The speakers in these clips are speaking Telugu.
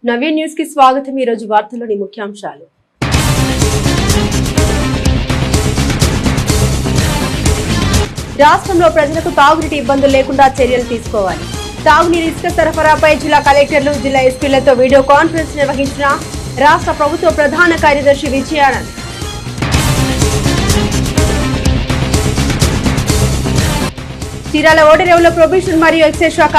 నవ్య న్యూస్ కి స్వాగతం। ఈ రోజు వార్తల్లోని ముఖ్యాంశాలు। రాష్ట్రంలో ప్రజలకు తాగునీటి ఇబ్బందులు లేకుండా చర్యలు తీసుకోవాలి। తాగునీరు ఇసుక సరఫరాపై జిల్లా కలెక్టర్లు జిల్లా ఎస్పీలతో వీడియో కాన్ఫరెన్స్ నిర్వహించిన రాష్ట్ర ప్రభుత్వ ప్రధాన కార్యదర్శి విజయానంద్। చీరాల ఓడరేవులో ప్రొబేషన్ మరియు ఎక్సైజ్ శాఖ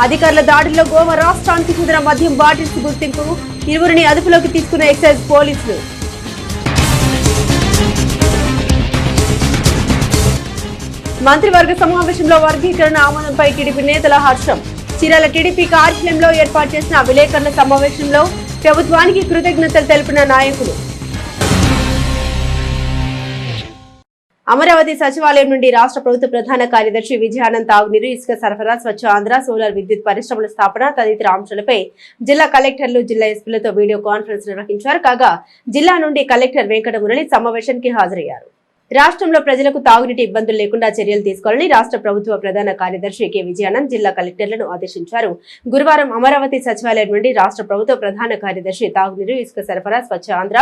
అధికారుల దాడుల్లో గోవా రాష్ట్రానికి చెందిన మద్యం బాటిల్స్ గుర్తింపు, ఇరువురిని అదుపులోకి తీసుకున్న ఎక్సైజ్ పోలీసులు। మంత్రివర్గ సమావేశంలో వర్గీకరణ ఆమోదంపై టీడీపీ నేతల హర్షం। చీరాల టీడీపీ కార్యాలయంలో ఏర్పాటు చేసిన విలేకరుల సమావేశంలో ప్రభుత్వానికి కృతజ్ఞతలు తెలిపిన నాయకులు। అమరావతి సచివాలయం నుండి రాష్ట్ర ప్రభుత్వ ప్రధాన కార్యదర్శి విజయానంద్ తాగునీరు, ఇసుక సరఫరా, స్వచ్ఛ ఆంధ్ర, సోలార్ విద్యుత్ పరిశ్రమల స్థాపన తదితర అంశాలపై జిల్లా కలెక్టర్లు జిల్లా ఎస్పీలతో వీడియో కాన్ఫరెన్స్ నిర్వహించారు। కాగా జిల్లా నుండి కలెక్టర్ వెంకట మురళి సమావేశానికి హాజరయ్యారు। రాష్ట్రంలో ప్రజలకు తాగునీటి ఇబ్బందులు లేకుండా చర్యలు తీసుకోవాలని రాష్ట్ర ప్రభుత్వ ప్రధాన కార్యదర్శి కె విజయానంద్ జిల్లా కలెక్టర్లను ఆదేశించారు। గురువారం అమరావతి సచివాలయం నుండి రాష్ట్ర ప్రభుత్వ ప్రధాన కార్యదర్శి తాగునీరు, ఇసుక సరఫరా, స్వచ్ఛ ఆంధ్ర,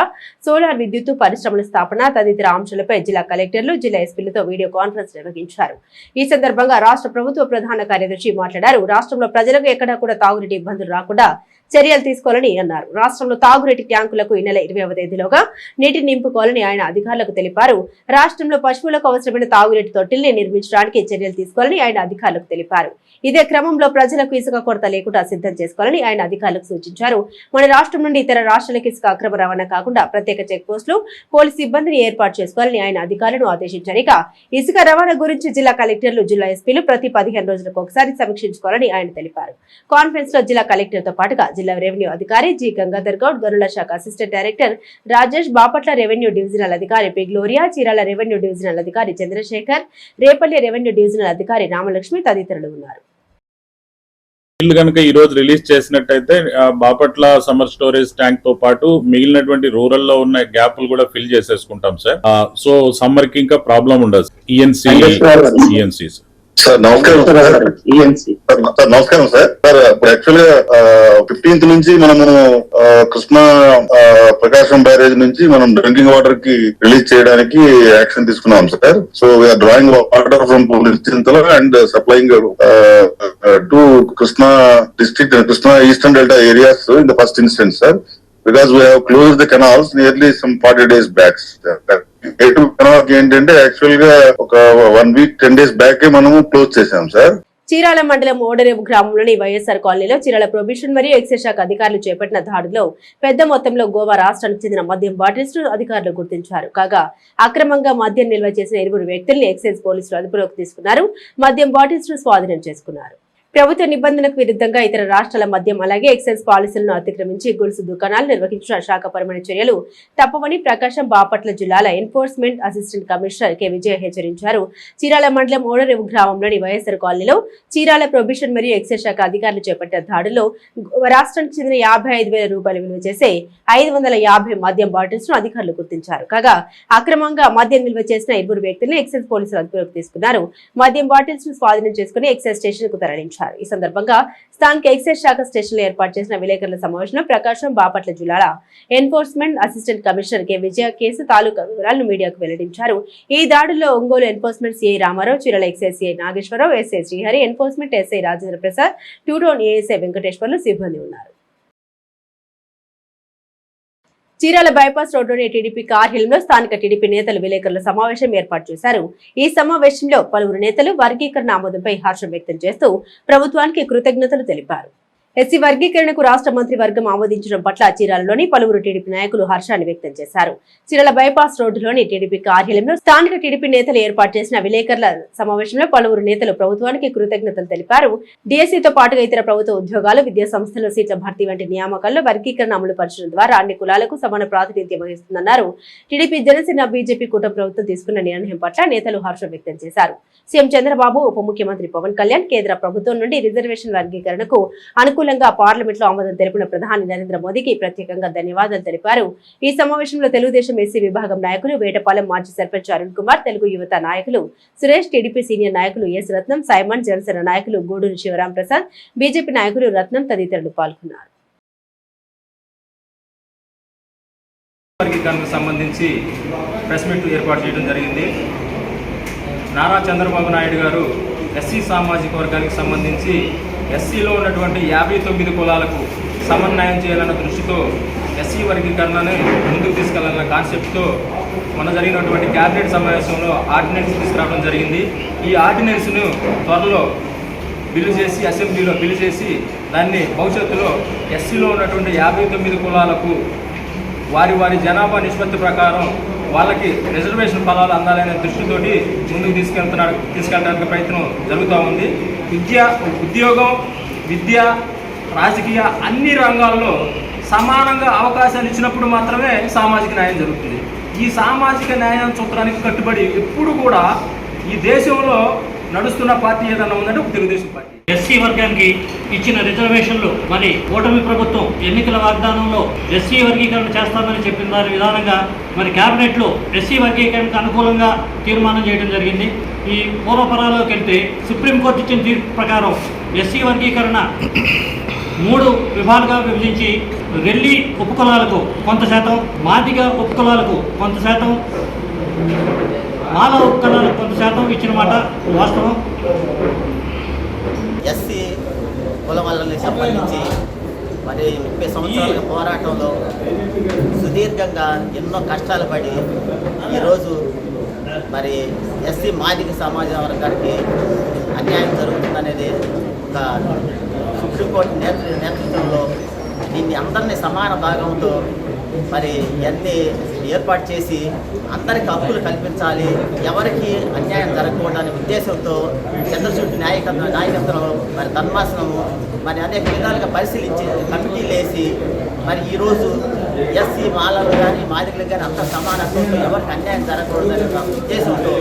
సోలార్ విద్యుత్ పరిశ్రమల స్థాపన తదితర అంశాలపై జిల్లా కలెక్టర్లు జిల్లా ఎస్పీలతో వీడియో కాన్ఫరెన్స్ నిర్వహించారు। ఈ సందర్భంగా రాష్ట్ర ప్రభుత్వ ప్రధాన కార్యదర్శి మాట్లాడారు। రాష్ట్రంలో ప్రజలకు ఎక్కడా కూడా తాగునీటి ఇబ్బందులు రాకుండా చర్యలు తీసుకోవాలని అన్నారు। రాష్ట్రంలో తాగునీటి ట్యాంకులకు ఈ నెల 20వ తేదీలోగా నీటిని నింపుకోవాలని ఆయన అధికారులకు తెలిపారు। రాష్ట్రంలో పశువులకు అవసరమైన తాగునీటి తొట్టిల్ని నిర్మించడానికి చర్యలు తీసుకోవాలని ఆయన అధికారులకు తెలిపారు। ఇదే క్రమంలో ప్రజలకు ఇసుక కొరత లేకుండా సిద్ధం చేసుకోవాలని ఆయన అధికారులకు సూచించారు। మన రాష్ట్రం నుండి ఇతర రాష్ట్రాలకు ఇసుక అక్రమ రవాణా కాకుండా ప్రత్యేక చెక్ పోస్టులు, పోలీసు సిబ్బందిని ఏర్పాటు చేసుకోవాలని ఆయన అధికారులను ఆదేశించారు। ఇక ఇసుక రవాణా గురించి జిల్లా కలెక్టర్లు జిల్లా ఎస్పీలు ప్రతి 15 రోజులకు ఒకసారి సమీక్షించుకోవాలని ఆయన తెలిపారు। కాన్ఫరెన్స్ లో జిల్లా కలెక్టర్ తో పాటుగా జిల్లా రెవెన్యూ అధికారి జి గంగాధర్ గౌడ్, గనుల శాఖ assistant director Rajesh, Bapatla revenue divisional అధికారి P Gloria, Chirala revenue divisional అధికారి చంద్రశేఖర్, రేపల్లి రెవెన్యూ డివిజనల్ అధికారి రామలక్ష్మి తదితరులు ఉన్నారు। కనుక ఈ రోజు రిలీజ్ చేసినట్టయితే బాపట్ల సమ్మర్ స్టోరేజ్ ట్యాంక్ తో పాటు మిగిలినటువంటి రూరల్ లో ఉన్న గ్యాప్లు కూడా ఫిల్ చేసేసుకుంటాం సార్। సో సమ్మర్ కి ఇంకా ప్రాబ్లం ఉండదు। ఈఎన్సీ సార్ నమస్కారం సార్। నమస్కారం సార్। యాక్చువల్ గా 15th నుంచి మనము కృష్ణా ప్రకాశం బ్యారేజ్ నుంచి మనం డ్రింకింగ్ వాటర్ కి రిలీజ్ చేయడానికి యాక్షన్ తీసుకున్నాం sir. So we are drawing water from Chintala and supplying to Krishna district, Krishna eastern delta areas in the first instance sir, because we have closed the canals nearly some 40 days back. ఏంటంటే యాక్చువల్ గా ఒక 1 week 10 days బ్యాక్ మనము క్లోజ్ చేసాం సార్। చీరాల మండలం ఓడరేవు గ్రామంలోని వైఎస్ఆర్ కాలనీలో చీరాల ప్రొబేషన్ మరియు ఎక్సైజ్ శాఖ అధికారులు చేపట్టిన దాడిలో పెద్ద మొత్తంలో గోవా రాష్ట్రానికి చెందిన మద్యం బాటిల్స్ అధికారులు గుర్తించారు। కాగా అక్రమంగా మద్యం నిల్వ చేసిన 2 వ్యక్తుల్ని ఎక్సైజ్ పోలీసులు అదుపులోకి తీసుకున్నారు। మద్యం బాటిల్స్ ను స్వాధీనం చేసుకున్నారు। ప్రభుత్వ నిబంధనలకు విరుద్ధంగా ఇతర రాష్ట్రాల మద్యం అలాగే ఎక్సైజ్ పాలసీలను అతిక్రమించి గొలుసు దుకాణాలు నిర్వహించిన శాఖపరమైన చర్యలు తప్పవని ప్రకాశం బాపట్ల జిల్లాల ఎన్ఫోర్స్మెంట్ అసిస్టెంట్ కమిషనర్ కె విజయ హెచ్చరించారు। చీరాల మండలం ఓడరేవు గ్రామంలోని వైఎస్ఆర్ కాలనీలో చీరాల ప్రొబేషన్ మరియు ఎక్సైజ్ శాఖ అధికారులు చేపట్టిన దాడిలో రాష్ట్రానికి చెందిన 55,000 రూపాయలు విలువ చేసే 550 మద్యం బాటిల్స్ ను అధికారులు గుర్తించారు। కాగా అక్రమంగా మద్యం నిల్వ చేసిన 2 వ్యక్తులను ఎక్సైజ్ పోలీసులు అదుపులోకి తీసుకున్నారు। మద్యం బాటిల్స్ ను స్వాధీనం చేసుకుని ఎక్సైజ్ స్టేషన్ కు తరలించారు। ఈ సందర్భంగా స్థానిక ఎక్సైజ్ శాఖ స్టేషన్ లో ఏర్పాటు చేసిన విలేకరుల సమావేశంలో ప్రకాశం బాపట్ల జిల్లాల enforcement assistant commissioner K Vijaya కేసు తాలూకా వివరాలను మీడియాకు వెల్లడించారు। ఈ దాడుల్లో Ongole enforcement CI Ramarao, Chirala excise CI Nageswararao, SI Srihari, enforcement SI Rajendra Prasad, 2 town ASI Venkateswarlu సిబ్బంది ఉన్నారు। చీరాల బైపాస్ రోడ్డులోని టీడీపీ కార్యాలయంలో స్థానిక టీడీపీ నేతలు విలేకరుల సమావేశం ఏర్పాటు చేశారు। ఈ సమావేశంలో పలువురు నేతలు వర్గీకరణ ఆమోదంపై హర్షం వ్యక్తం చేస్తూ ప్రభుత్వానికి కృతజ్ఞతలు తెలిపారు। ఎస్సీ వర్గీకరణకు రాష్ట్ర మంత్రి వర్గం ఆమోదించడం పట్ల చీరాలలోని పలువురు టీడీపీ నాయకులు హర్షాన్ని వ్యక్తం చేశారు। చీరాల బైపాస్ రోడ్డులోని టీడీపీ కార్యాలయంలో స్థానిక టీడీపీ నేతలు ఏర్పాటు చేసిన విలేకరుల సమావేశంలో పలువురు నేతలు ప్రభుత్వానికి కృతజ్ఞతలు తెలిపారు। డిఎస్సీతో పాటుగా ఇతర ప్రభుత్వ ఉద్యోగాలు, విద్యా సంస్థల్లో సీట్ల భర్తీ వంటి నియామకాల్లో వర్గీకరణ అమలు పరచడం ద్వారా అన్ని కులాలకు సమాన ప్రాతినిధ్యం వహిస్తుందన్నారు। టీడీపీ, జనసేన, బీజేపీ కూటమి ప్రభుత్వం తీసుకున్న నిర్ణయం పట్ల నేతలు హర్షం వ్యక్తం చేశారు। సీఎం చంద్రబాబు, ఉప ముఖ్యమంత్రి పవన్ కళ్యాణ్ కేంద్ర ప్రభుత్వం నుండి రిజర్వేషన్ వర్గీకరణకు అనుకూలంగా పార్లమెంట్ లో ఆమోదం తెలిపిన ప్రధాని నరేంద్ర మోదీకి ప్రత్యేకంగా ధన్యవాదాలు తెలిపారు। ఈ సమావేశంలో తెలుగుదేశం ఎస్సీ విభాగం నాయకులు వేటపాలెం మాజీ సర్పంచ్ అరుణ్ కుమార్, తెలుగు యువత నాయకులు సురేష్, టీడీపీ సీనియర్ నాయకులు ఎస్ రత్నం, సైమన్, జనసేన నాయకులు గూడూరు శివరాం ప్రసాద్, బీజేపీ నాయకులు రత్నం తదితరులు పాల్గొన్నారు। వర్గీకరణకు సంబంధించి ప్రెస్ మీట్ ఏర్పాటు చేయడం జరిగింది. నారా చంద్రబాబు నాయుడు గారు ఎస్సీ సామాజిక వర్గానికి సంబంధించి ఎస్సీలో ఉన్నటువంటి 59 కులాలకు సమన్వయం చేయాలన్న దృష్టితో ఎస్సీ వర్గీకరణని ముందుకు తీసుకెళ్లాలన్న కాన్సెప్ట్తో మన జరిగినటువంటి క్యాబినెట్ సమావేశంలో ఆర్డినెన్స్ తీసుకురావడం జరిగింది. ఈ ఆర్డినెన్స్ను త్వరలో బిల్లు చేసి అసెంబ్లీలో బిల్లు చేసి దాన్ని భవిష్యత్తులో ఎస్సీలో ఉన్నటువంటి 59 కులాలకు వారి వారి జనాభా నిష్పత్తి ప్రకారం వాళ్ళకి రిజర్వేషన్ ఫలాలు అందాలనే దృష్టితోటి ముందుకు తీసుకెళ్ళడానికి ప్రయత్నం జరుగుతూ ఉంది. ఉద్యోగం, విద్య, రాజకీయ అన్ని రంగాల్లో సమానంగా అవకాశాలు ఇచ్చినప్పుడు మాత్రమే సామాజిక న్యాయం జరుగుతుంది. ఈ సామాజిక న్యాయం సూత్రానికి కట్టుబడి ఎప్పుడు కూడా ఈ దేశంలో నడుస్తున్న పార్టీ ఏదన్నా ఉందంటే తెలుగుదేశం పార్టీ. ఎస్సీ వర్గానికి ఇచ్చిన రిజర్వేషన్లు మరి కూటమి ప్రభుత్వం ఎన్నికల వాగ్దానంలో ఎస్సీ వర్గీకరణ చేస్తామని చెప్పిన దాని విధానంగా మరి కేబినెట్లో ఎస్సీ వర్గీకరణకు అనుకూలంగా తీర్మానం చేయడం జరిగింది. ఈ పూర్వపరాల్లోకి వెళ్తే సుప్రీంకోర్టు ఇచ్చిన తీర్పు ప్రకారం ఎస్సీ వర్గీకరణ 3 విభాగాలుగా విభజించి రెల్లి ఉపకులాలకు కొంత శాతం, మాదిగ ఉపకులాలకు కొంత శాతం, మాల ఉపకులాలకు కొంత శాతం ఇచ్చిన మాట వాస్తవం. ఎస్సీ కులం వల్లకి సంబంధించి మరి 30 సంవత్సరాల పోరాటంలో సుదీర్ఘంగా ఎన్నో కష్టాలు పడి ఈరోజు మరి ఎస్సీ మాదిగ సమాజ వర్గానికి అన్యాయం జరుగుతుందనేది ఒక సుప్రీంకోర్టు నేతృత్వంలో దీన్ని అందరినీ సమాన భాగంతో మరి ఇవన్నీ ఏర్పాటు చేసి అందరికి హక్కులు కల్పించాలి, ఎవరికి అన్యాయం జరగకూడదనే ఉద్దేశంతో చంద్రచూడ్ నాయకత్వంలో మరి ధర్మాసనము మరి అనేక విధాలుగా పరిశీలించి కమిటీలు వేసి మరి ఈరోజు ఎస్సీ మాలలు కానీ మాదిగలు కానీ అంత సమానత్వంతో ఎవరికి అన్యాయం జరగకూడదనే ఉద్దేశంతో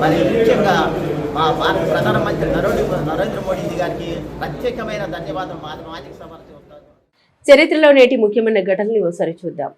మరి ముఖ్యంగా మా భారత ప్రధానమంత్రి నరేంద్ర మోడీజీ గారికి ప్రత్యేకమైన ధన్యవాదాలు మాదిగ సమర్థిస్తారు. చరిత్రలో నేటి ముఖ్యమైన ఘటనలు ఒకసారి చూద్దాం.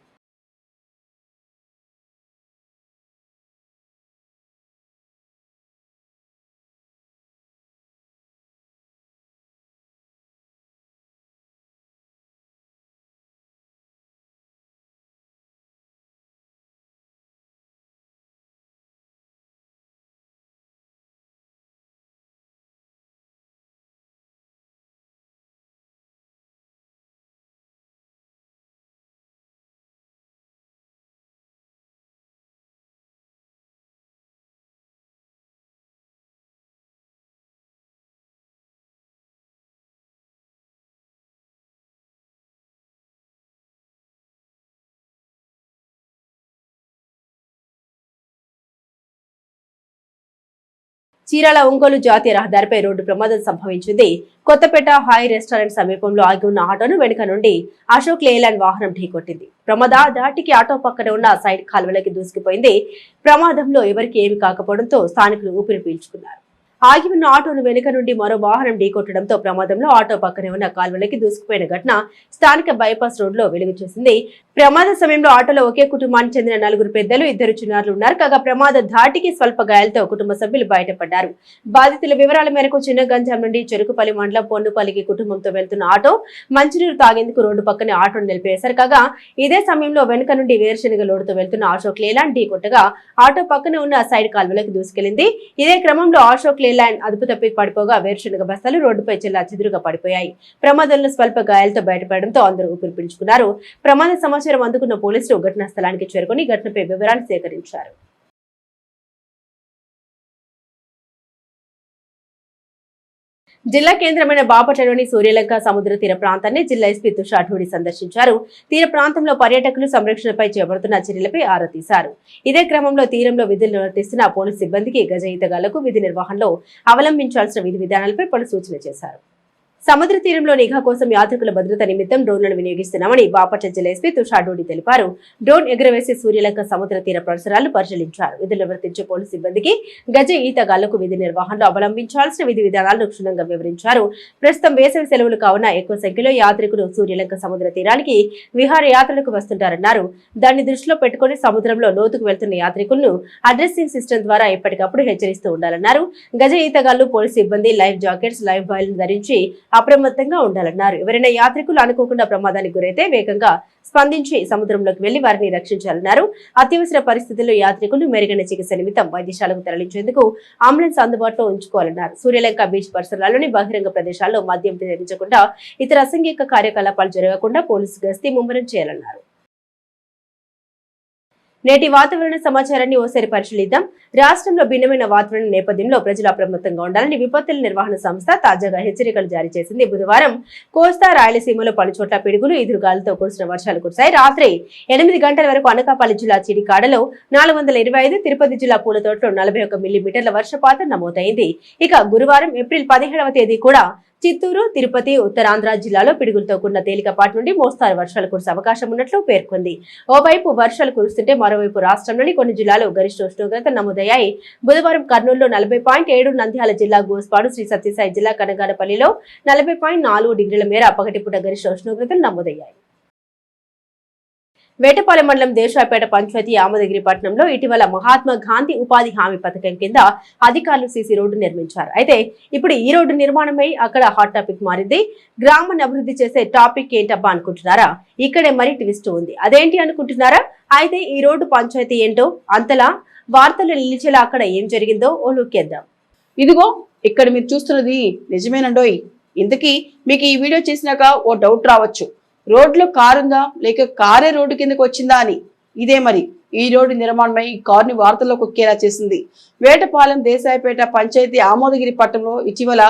చీరాల ఒంగోలు జాతీయ రహదారిపై రోడ్డు ప్రమాదం సంభవించింది. కొత్తపేట హాయ్ రెస్టారెంట్ సమీపంలో ఆగి ఉన్న ఆటోను వెనుక నుండి అశోక్ లేలాండ్ వాహనం ఢీకొట్టింది. ధాటికి ఆటో పక్కన ఉన్న సైడ్ కాల్వలకి దూసుకుపోయింది. ప్రమాదంలో ఎవరికి ఏమి కాకపోవడంతో స్థానికులు ఊపిరి పీల్చుకున్నారు. ఆగి ఉన్న ఆటోను వెనుక నుండి మరో వాహనం ఢీకొట్టడంతో ప్రమాదంలో ఆటో పక్కనే ఉన్న కాల్వలకి దూసుకుపోయిన ఘటన స్థానిక బైపాస్ రోడ్ లో వెలుగు చూసింది. ప్రమాద సమయంలో ఆటోలో ఒకే కుటుంబానికి చెందిన 4 పెద్దలు, 2 చిన్నారులు ఉన్నారు. కాగా ప్రమాద ధాటికి స్వల్ప గాయాలతో కుటుంబ సభ్యులు బయటపడ్డారు. బాధితుల వివరాల మేరకు చిన్నగంజాం నుండి చెరుకుపల్లి మండలం పొన్నుపల్లికి కుటుంబంతో వెళ్తున్న ఆటో మంచినీరు తాగేందుకు రోడ్డు పక్కనే ఆటోను నిలిపివేశారు. కాగా ఇదే సమయంలో వెనుక నుండి వేరుశెనగ లోడుతో వెళ్తున్న అశోక్ లేలాండ్ ఢీకొట్టగా ఆటో పక్కనే ఉన్న సైడ్ కాల్వలోకి దూసుకెళ్లింది. ఇదే క్రమంలో అశోక్ లేలాండ్ అదుపు తప్పి పడిపోగా వేరుశెనగ బస్తాలు రోడ్డుపై చెల్లాచెదురుగా పడిపోయాయి. ప్రమాదంలో స్వల్ప గాయాలతో బయటపడడంతో అందరూ ఊపిరి పీల్చుకున్నారు. ప్రమాద సమాచారం అందుకున్న పోలీసులు ఘటనా స్థలానికి చేరుకుని ఘటనపై వివరాలు సేకరించారు. జిల్లా కేంద్రమైన బాపట్లలోని సూర్యలంక సముద్ర తీర ప్రాంతాన్ని జిల్లా ఎస్పీ తుషార్ ఢూడి సందర్శించారు. తీర ప్రాంతంలో పర్యాటకులు సంరక్షణపై చేపడుతున్న చర్యలపై ఆరా తీశారు. ఇదే క్రమంలో తీరంలో విధులు నిర్వర్తిస్తున్న పోలీసు సిబ్బందికి గజ ఈతగాళ్లకు విధి నిర్వహణలో అవలంబించాల్సిన విధి విధానాలపై పలు సూచనలు చేశారు. సముద్ర తీరంలో నిఘా కోసం యాత్రికుల భద్రత నిమిత్తం డ్రోన్లను వినియోగిస్తున్నామని బాపట్ల జిల్లా ఎస్పీ తుషార్ ఢూడి తెలిపారు. డ్రోన్ ఎగురవేసి సూర్యలంక సముద్ర తీర పరిసరాలను పరిశీలించారు. విధులు నిర్వర్తించే పోలీసు సిబ్బందికి గజ ఈతగాళ్లకు విధి నిర్వహణలో అవలంబించాల్సిన విధి విధానాలను క్షుణ్ణంగా వివరించారు. ప్రస్తుతం వేసవి సెలవులు కావున ఎక్కువ సంఖ్యలో యాత్రికులు సూర్యలంక సముద్ర తీరానికి విహారయాత్రలకు వస్తుంటారన్నారు. దాన్ని దృష్టిలో పెట్టుకుని సముద్రంలో లోతుకు వెళ్తున్న యాత్రికులను అడ్రసింగ్ సిస్టమ్ ద్వారా ఎప్పటికప్పుడు హెచ్చరిస్తూ ఉండాలన్నారు. గజ ఈతగాళ్లు పోలీసు సిబ్బంది లైఫ్ జాకెట్స్, లైఫ్ బాయిలను ధరించి అప్రమత్తంగా ఉండాలన్నారు. ఎవరైనా యాత్రికులు అనుకోకుండా ప్రమాదానికి గురైతే వేగంగా స్పందించి సముద్రంలోకి వెళ్లి వారిని రక్షించాలన్నారు. అత్యవసర పరిస్థితుల్లో యాత్రికులు మెరుగైన చికిత్స నిమిత్తం వైద్యశాలకు తరలించేందుకు అంబులెన్స్ అందుబాటులో ఉంచుకోవాలన్నారు. సూర్యలంక బీచ్ పరిసరాల్లోని బహిరంగ ప్రదేశాల్లో మద్యం సేవించకుండా ఇతర అసంఘిక కార్యకలాపాలు జరగకుండా పోలీసు గస్తీ ముమ్మరం చేయాలన్నారు. నేటి వాతావరణ సమాచారాన్ని ఓసారి పరిశీలిద్దాం. రాష్ట్రంలో భిన్నమైన వాతావరణ నేపథ్యంలో ప్రజలు అప్రమత్తంగా ఉండాలని విపత్తుల నిర్వహణ సంస్థ తాజాగా హెచ్చరికలు జారీ చేసింది. బుధవారం కోస్తా రాయలసీమలో పలుచోట్ల పిడుగులు ఎదురుగాలులతో కురిసిన వర్షాలు కురిశాయి. రాత్రి 8 గంటల వరకు అనకాపల్లి జిల్లా చిడికాడలో 425, తిరుపతి జిల్లా పూలతోటలో 41 మిల్లీమీటర్ల వర్షపాతం నమోదైంది. ఇక గురువారం ఏప్రిల్ 17వ తేదీ కూడా చిత్తూరు, తిరుపతి, ఉత్తరాంధ్ర జిల్లాలో పిడుగులతో కూడిన తేలికపాటి నుండి మోస్తారు వర్షాలు కురిసే అవకాశం ఉన్నట్లు పేర్కొంది. ఓవైపు వర్షాలు కురుస్తుంటే మరోవైపు రాష్ట్రంలోని కొన్ని జిల్లాలో గరిష్ట ఉష్ణోగ్రతలు నమోదయ్యాయి. బుధవారం కర్నూలులో 40.7, నంద్యాల జిల్లా గోస్పాడు, శ్రీ సత్యసాయి జిల్లా కనగానపల్లిలో 40.4 డిగ్రీల మేర పగటిపూట గరిష్ట ఉష్ణోగ్రతలు నమోదయ్యాయి. వేటపాలెం మండలం దేశాయపేట పంచాయతీ ఆమదగిరి పట్టణంలో ఇటీవల మహాత్మా గాంధీ ఉపాధి హామీ పథకం కింద అధికారులు సీసీ రోడ్డు నిర్మించారు. అయితే ఇప్పుడు ఈ రోడ్డు నిర్మాణమై అక్కడ హాట్ టాపిక్ మారింది. గ్రామాన్ని అభివృద్ధి చేసే టాపిక్ ఏంటబ్బా అనుకుంటున్నారా? ఇక్కడే మరి ట్విస్ట్ ఉంది. అదేంటి అనుకుంటున్నారా? అయితే ఈ రోడ్డు పంచాయతీ ఏంటో, అంతలా వార్తలు నిలిచేలా అక్కడ ఏం జరిగిందో ఓ లుక్కేద్దాం. ఇదిగో ఇక్కడ మీరు చూస్తున్నది నిజమేనండోయ్. ఇంతకీ మీకు ఈ వీడియో చేసినాక ఓ డౌట్ రావచ్చు, రోడ్లో కారుందా లేక కారే రోడ్డు కిందకి వచ్చిందా అని. ఇదే మరి ఈ రోడ్డు నిర్మాణమై ఈ కారుని వార్తల్లో కొక్కేలా చేసింది. వేటపాలెం దేశాయపేట పంచాయతీ ఆమోదగిరి పట్టణంలో ఇటీవల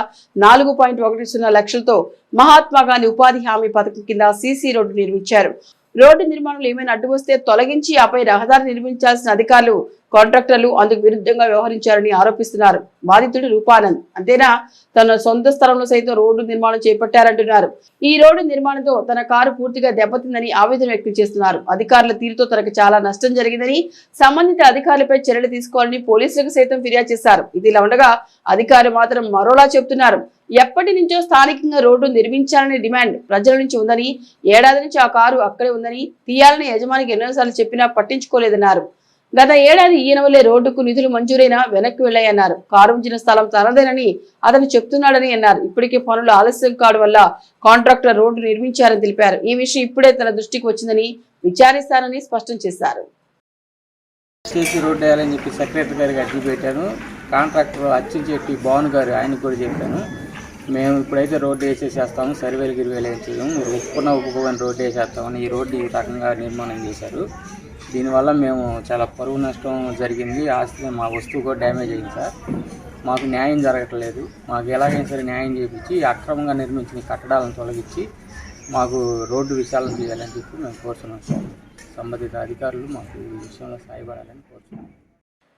4.10 లక్షలతో మహాత్మా గాంధీ ఉపాధి హామీ పథకం కింద సీసీ రోడ్డు నిర్మించారు. రోడ్డు నిర్మాణంలో ఏమైనా అడ్డు వస్తే తొలగించి ఆపై రహదారి నిర్మించాల్సిన అధికారులు, కాంట్రాక్టర్లు అందుకు విరుద్ధంగా వ్యవహరించారని ఆరోపిస్తున్నారు. బాధితుడు రూపానంద్ అంతేనా, తన సొంత స్థలంలో సైతం రోడ్డు నిర్మాణం చేపట్టారంటున్నారు. ఈ రోడ్డు నిర్మాణంతో తన కారు పూర్తిగా దెబ్బతిందని ఆవేదన వ్యక్తం చేస్తున్నారు. అధికారుల తీరుతో తనకు చాలా నష్టం జరిగిందని, సంబంధిత అధికారులపై చర్యలు తీసుకోవాలని పోలీసులకు సైతం ఫిర్యాదు చేశారు. ఇదిలా ఉండగా అధికారులు మాత్రం మరోలా చెబుతున్నారు. ఎప్పటి నుంచో స్థానికంగా రోడ్డు నిర్మించాలనే డిమాండ్ ప్రజల నుంచి ఉందని, ఏడాది నుంచి ఆ కారు అక్కడే ఉందని, తీయాలని యజమానికి ఎన్నోసార్లు చెప్పినా పట్టించుకోలేదన్నారు. గత ఏడాది ఈయన వల్లే రోడ్డుకు నిధులు మంజూరైనా వెనక్కి వెళ్లాయన్నారు. కారు ఉంచిన స్థలం తనదేనని అతను చెప్తున్నాడని అన్నారు. ఇప్పటికే పనులు ఆలస్యం కావడం వల్ల కాంట్రాక్టర్ రోడ్డు నిర్మించారని తెలిపారు. ఈ విషయం ఇప్పుడే తన దృష్టికి వచ్చిందని విచారిస్తానని స్పష్టం చేశారు. రోడ్డు వేయాలని చెప్పి సెక్రటరీ గారికి అర్జీ పెట్టాను. కాంట్రాక్టర్ అచ్చించెట్టి భావన్ గారు ఆయనకు కూడా చెప్పాను. మేము ఇప్పుడైతే రోడ్డు వేసేసేస్తాము, సర్వేలు గిరివేలు వేసేయము, మీరు ఒప్పుకోని రోడ్డు వేసేస్తామని ఈ రోడ్డు ఈ రకంగా నిర్మాణం చేశారు. దీనివల్ల మేము చాలా పరువు నష్టం జరిగింది. ఆస్తి మా వస్తువు కూడా డ్యామేజ్ అయింది సార్. మాకు న్యాయం జరగట్లేదు. మాకు ఎలాగైనా సరే న్యాయం చేయించి అక్రమంగా నిర్మించిన కట్టడాలను తొలగించి మాకు రోడ్డు విశాలం చేయాలని చెప్పి మేము కోరుతున్నాం సార్. సంబంధిత అధికారులు మాకు ఈ విషయంలో సహాయపడాలని కోరుతున్నాం.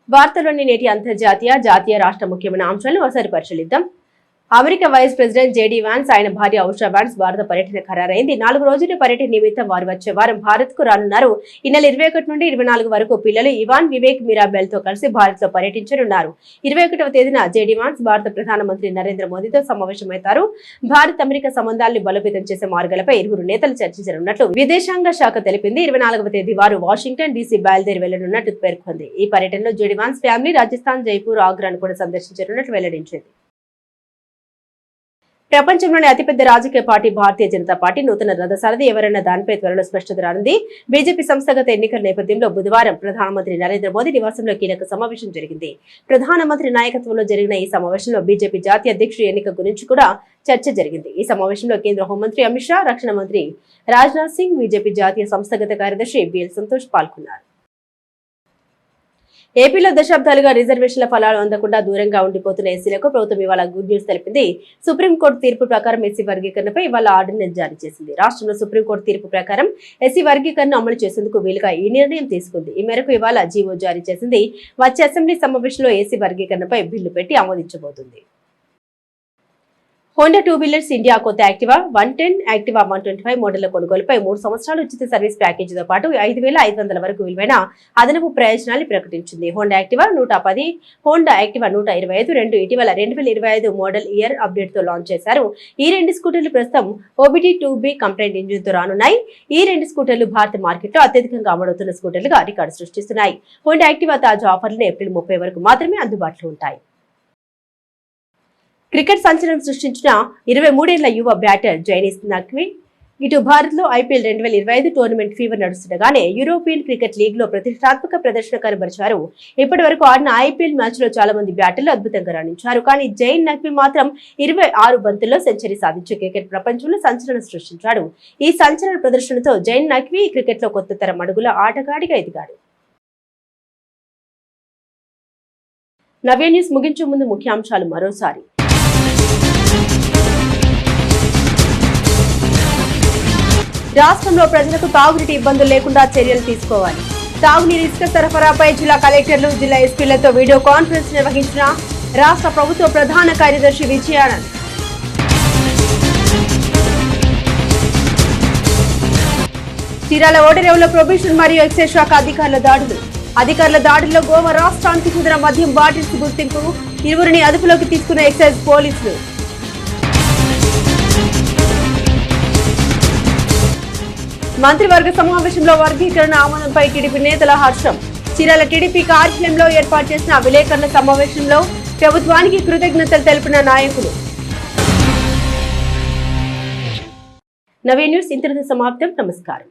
వార్తలోని నేటి అంతర్జాతీయ, జాతీయ, రాష్ట్ర ముఖ్యమైన అంశాలను ఒకసారి పరిశీలిద్దాం. America vice president JD Vance, ఆయన భార్య ఉషా వాన్స్ భారత పర్యటన ఖరారైంది. 4 రోజుల పర్యటన నిమిత్తం వారు వచ్చే వారం భారత్ కు రానున్నారు. ఈ నెల 21 నుండి 24 వరకు పిల్లలు ఇవాన్, వివేక్, మిరాబెల్ తో కలిసి భారత్ లో పర్యటించనున్నారు. 21వ తేదీన జేడీ వాన్స్ భారత ప్రధానమంత్రి నరేంద్ర మోదీతో సమావేశమవుతారు. భారత్ అమెరికా సంబంధాలను బలోపేతం చేసే మార్గాలపై ఇరువురు నేతలు చర్చించనున్నట్లు విదేశాంగ శాఖ తెలిపింది. 24వ తేదీ వారు వాషింగ్టన్ డీసీ బయలుదేరి వెళ్లనున్నట్లు పేర్కొంది. ఈ పర్యటనలో JD Vance family Rajasthan, Jaipur, ఆగ్రాను కూడా సందర్శించనున్నట్లు వెల్లడించింది. ప్రపంచంలోని అతిపెద్ద రాజకీయ పార్టీ భారతీయ జనతా పార్టీ నూతన రథసారథి ఎవరన్న దానిపై త్వరలో స్పష్టత రానుంది. బీజేపీ సంస్థాగత ఎన్నికల నేపథ్యంలో బుధవారం ప్రధానమంత్రి నరేంద్ర మోదీ నివాసంలో కీలక సమావేశం జరిగింది. ప్రధానమంత్రి నాయకత్వంలో జరిగిన ఈ సమావేశంలో బీజేపీ జాతీయ అధ్యక్షుడి ఎన్నిక గురించి కూడా చర్చ జరిగింది. ఈ సమావేశంలో కేంద్ర హోంమంత్రి అమిత్ షా, రక్షణ మంత్రి రాజ్నాథ్ సింగ్, బీజేపీ జాతీయ సంస్థాగత కార్యదర్శి బిఎల్ సంతోష్ పాల్గొన్నారు. ఏపీలో దశాబ్దాలుగా రిజర్వేషన్ల ఫలాలు అందకుండా దూరంగా ఉండిపోతున్న ఎస్సీలకు ప్రభుత్వం ఇవాళ గుడ్ న్యూస్ తెలిపింది. సుప్రీంకోర్టు తీర్పు ప్రకారం ఎస్సీ వర్గీకరణపై ఇవాళ ఆర్డినెన్స్ జారీ చేసింది. రాష్ట్రంలో సుప్రీంకోర్టు తీర్పు ప్రకారం ఎస్సీ వర్గీకరణ అమలు చేసేందుకు వీలుగా ఈ నిర్ణయం తీసుకుంది. ఈ మేరకు ఇవాళ జీవో జారీ చేసింది. వచ్చే అసెంబ్లీ సమావేశంలో ఎస్సీ వర్గీకరణపై బిల్లు పెట్టి ఆమోదించబోతుంది. హోండా 2 వీలర్స్ ఇండియా కొత్త యాక్టివా 110, యాక్టివా 125 మోడళ్ల కొనుగోలుపై 3 సంవత్సరాల ఉచిత సర్వీస్ ప్యాకేజీతో పాటు 5,500 వరకు విలువైన అదనపు ప్రయోజనాలు ప్రకటించింది. హోండా యాక్టివా 110, హోండా యాక్టివా 125 రెండు ఇటీవల 2025 మోడల్ ఇయర్ అప్డేట్ తో లాంచ్ చేశారు. ఈ 2 స్కూటర్లు ప్రస్తుతం OBD2B కంప్లైంట్ ఇంజిన్ తో రానున్నాయి. ఈ 2 స్కూటర్లు భారత మార్కెట్ లో అత్యధికంగా అమ్ముడుతున్న స్కూటర్లుగా రికార్డు సృష్టిస్తున్నాయి. హోండా యాక్టివా తాజా ఆఫర్లను ఏప్రిల్ 30 వరకు మాత్రమే అందుబాటులో ఉంటాయి. క్రికెట్ సంచలనం సృష్టించిన 23 ఏళ్ల యువ బ్యాటర్ జైనిస్ నఖ్వీ ఇటు భారత్ లో IPL 2025 టోర్నమెంట్ ఫీవర్ నడుస్తుండగానే యూరోపియన్ క్రికెట్ లీగ్ లో ప్రతిష్టాత్మక ప్రదర్శన కనబరిచారు. ఇప్పటి వరకు ఆడిన IPL మ్యాచ్ లో చాలా మంది బ్యాటర్లు అద్భుతంగా రాణించారు. కానీ జైన్ నఖ్వీ మాత్రం 26 బంతుల్లో సెంచరీ సాధించి క్రికెట్ ప్రపంచంలో సంచలనం సృష్టించాడు. ఈ సంచలన ప్రదర్శనతో జైన్ నఖ్వీ క్రికెట్ లో కొత్త తరం అడుగుల ఆటగాడిగా ఎదిగాడు. నవ్య న్యూస్ ముగించే ముందు ముఖ్యాంశాలు మరోసారి. రాష్ట్రంలో ప్రజలకు తాగునీటి ఇబ్బందులు లేకుండా చర్యలు తీసుకోవాలి. తాగునీరు ఇసుక సరఫరాపై జిల్లా కలెక్టర్లు, జిల్లా ఎస్పీలతో వీడియో కాన్ఫరెన్స్ నిర్వహించిన రాష్ట్ర ప్రభుత్వ ప్రధాన కార్యదర్శి విజయానంద్. చీరాల ఓడరేవులో ప్రొబేషన్ మరియు ఎక్సైజ్ శాఖ అధికారుల దాడుల్లో గోవా రాష్ట్రానికి చెందిన మద్యం బాటిల్స్ గుర్తింపు, 20 అదుపులోకి తీసుకున్న ఎక్సైజ్ పోలీసులు. మంత్రివర్గ సమావేశంలో వర్గీకరణ ఆమోదంపై టీడీపీ నేతల హర్షం. చీరాల టీడీపీ కార్యాలయంలో ఏర్పాటు చేసిన విలేకరుల సమావేశంలో ప్రభుత్వానికి కృతజ్ఞతలు తెలిపిన నాయకులు. నవీ న్యూస్ ఇంతటితో సమాప్తం. నమస్కారం.